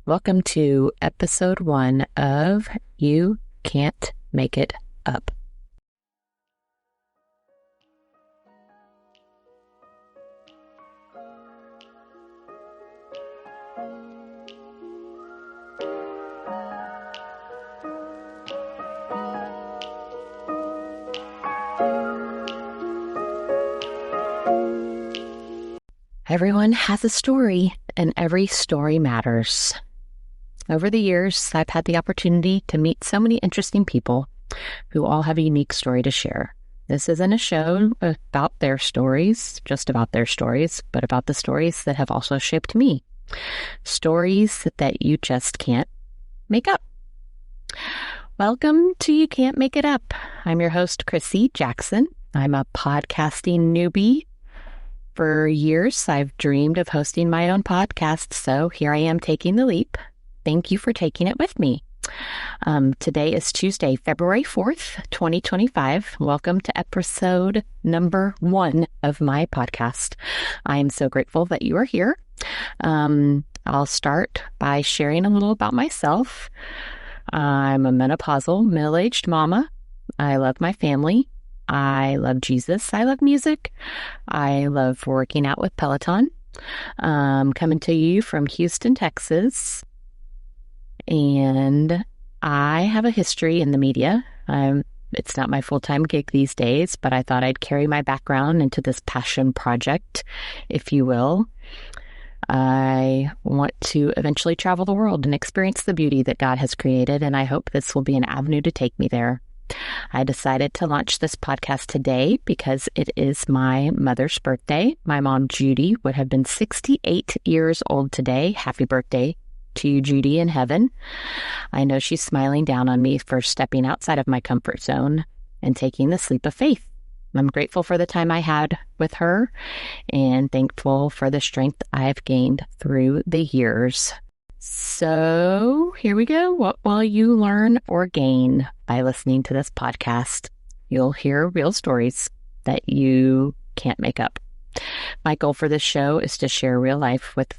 Welcome to episode 1 of You Can't Make It Up. Everyone has a story, and every story matters. Over the years, I've had the opportunity to meet so many interesting people who all have a unique story to share. This isn't a show about their stories, just about their stories, but about the stories that have also shaped me. Stories that you just can't make up. Welcome to You Can't Make It Up. I'm your host, Chrissy Jackson. I'm a podcasting newbie. For years, I've dreamed of hosting my own podcast, so here I am taking the leap. Thank you for taking it with me. Today is Tuesday, February 4th, 2025. Welcome to episode number 1 of my podcast. I am so grateful that you are here. I'll start by sharing a little about myself. I'm a menopausal, middle-aged mama. I love my family. I love Jesus. I love music. I love working out with Peloton. Coming to you from Houston, Texas. And I have a history in the media. It's not my full-time gig these days, but I thought I'd carry my background into this passion project, if you will. I want to eventually travel the world and experience the beauty that God has created, and I hope this will be an avenue to take me there. I decided to launch this podcast today because it is my mother's birthday. My mom, Judy, would have been 68 years old today. Happy birthday to you, Judy, in heaven. I know she's smiling down on me for stepping outside of my comfort zone and taking this leap of faith. I'm grateful for the time I had with her and thankful for the strength I've gained through the years. So here we go. What will you learn or gain by listening to this podcast? You'll hear real stories that you can't make up. My goal for this show is to share real life with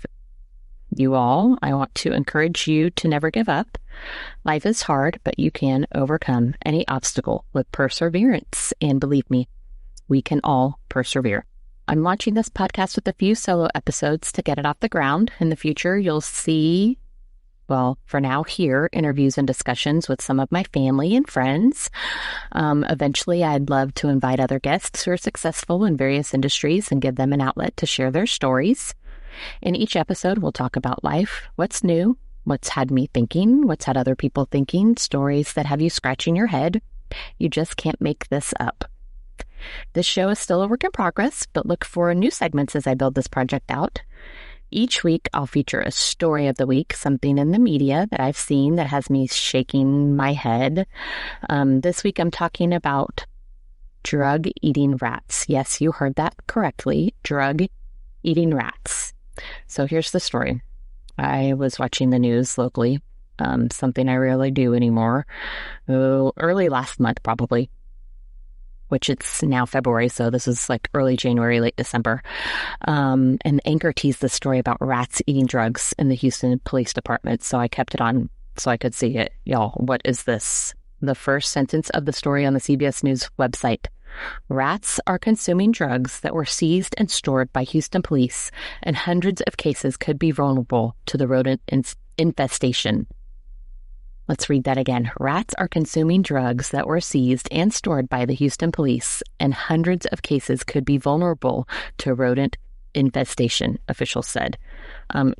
you all. I want to encourage you to never give up. Life is hard, but you can overcome any obstacle with perseverance. And believe me, we can all persevere. I'm launching this podcast with a few solo episodes to get it off the ground. In the future, you'll see, well, for now, hear interviews and discussions with some of my family and friends. Eventually, I'd love to invite other guests who are successful in various industries and give them an outlet to share their stories. In each episode, we'll talk about life, what's new, what's had me thinking, what's had other people thinking, stories that have you scratching your head. You just can't make this up. This show is still a work in progress, but look for new segments as I build this project out. Each week, I'll feature a story of the week, something in the media that I've seen that has me shaking my head. This week, I'm talking about drug-eating rats. Yes, you heard that correctly, drug-eating rats. So here's the story. I was watching the news locally, something I rarely do anymore, early last month probably, which it's now February, so this is like early January, late December. And the anchor teased the story about rats eating drugs in the Houston Police Department, so I kept it on so I could see it. Y'all, what is this? The first sentence of the story on the CBS News website. Rats are consuming drugs that were seized and stored by Houston police, and hundreds of cases could be vulnerable to the rodent infestation. Let's read that again. Rats are consuming drugs that were seized and stored by the Houston police, and hundreds of cases could be vulnerable to rodent infestation, officials said.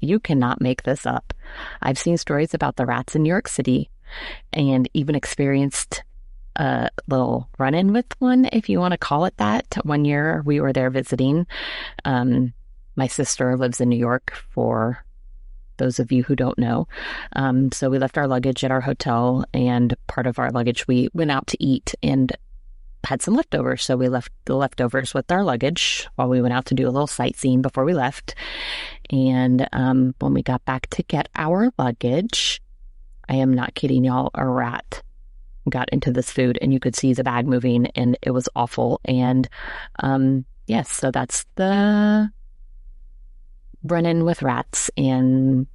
You cannot make this up. I've seen stories about the rats in New York City and even experienced a little run-in with one, if you want to call it that. One year we were there visiting. My sister lives in New York, for those of you who don't know. So we left our luggage at our hotel, and part of our luggage, we went out to eat and had some leftovers. So we left the leftovers with our luggage while we went out to do a little sightseeing before we left. And when we got back to get our luggage, I am not kidding y'all, a rat got into this food, and you could see the bag moving, and it was awful. And yes, so that's the run-in with rats. And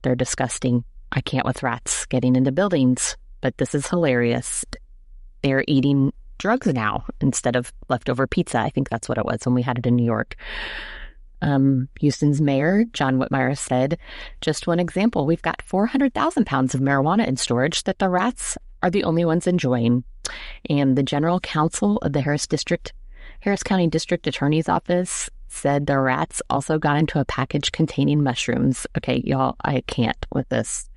They're disgusting. I can't with rats getting into buildings, but this is hilarious. They're eating drugs now instead of leftover pizza. I think that's what it was when we had it in New York. Houston's mayor, John Whitmire, said, just one example, we've got 400,000 pounds of marijuana in storage that the rats are the only ones enjoying. And the general counsel of the Harris County District Attorney's Office said the rats also got into a package containing mushrooms. Okay, y'all, I can't with this.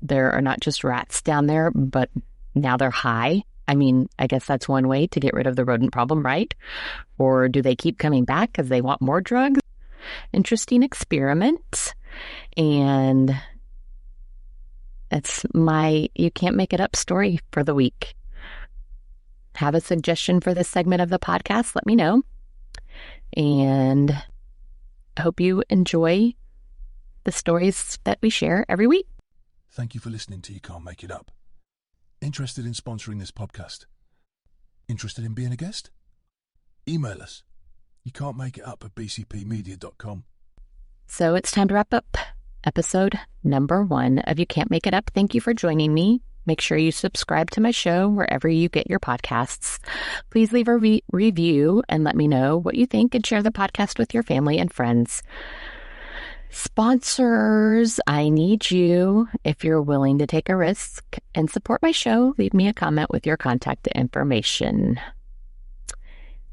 There are not just rats down there, but now they're high. I mean, I guess that's one way to get rid of the rodent problem, right? Or do they keep coming back because they want more drugs? Interesting experiment. And that's my You Can't Make It Up story for the week. Have a suggestion for this segment of the podcast? Let me know. And I hope you enjoy the stories that we share every week. Thank you for listening to You Can't Make It Up. Interested in sponsoring this podcast? Interested in being a guest? Email us. You can't make it up at bcpmedia.com. So it's time to wrap up episode number 1 of You Can't Make It Up. Thank you for joining me. Make sure you subscribe to my show wherever you get your podcasts. Please leave a review and let me know what you think and share the podcast with your family and friends. Sponsors, I need you. If you're willing to take a risk and support my show, leave me a comment with your contact information.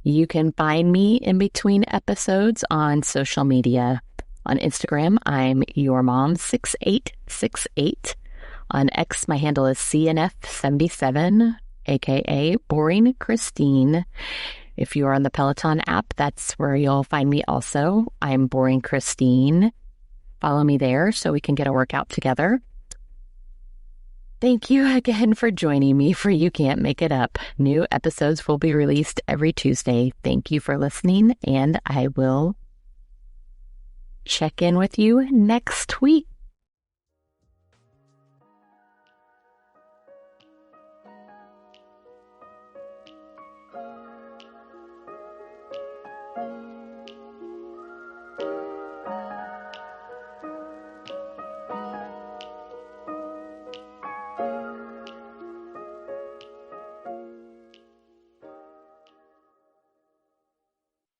You can find me in between episodes on social media. On Instagram, I'm yourmom6868. On X, my handle is CNF77, aka Boring Christine. If you are on the Peloton app, that's where you'll find me also. I'm Boring Christine. Follow me there so we can get a workout together. Thank you again for joining me for You Can't Make It Up. New episodes will be released every Tuesday. Thank you for listening, and I will check in with you next week.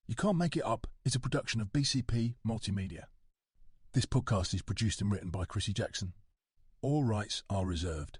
You Can't Make It Up is a production of BCP Multimedia. This podcast is produced and written by Chrissy Jackson. All rights are reserved.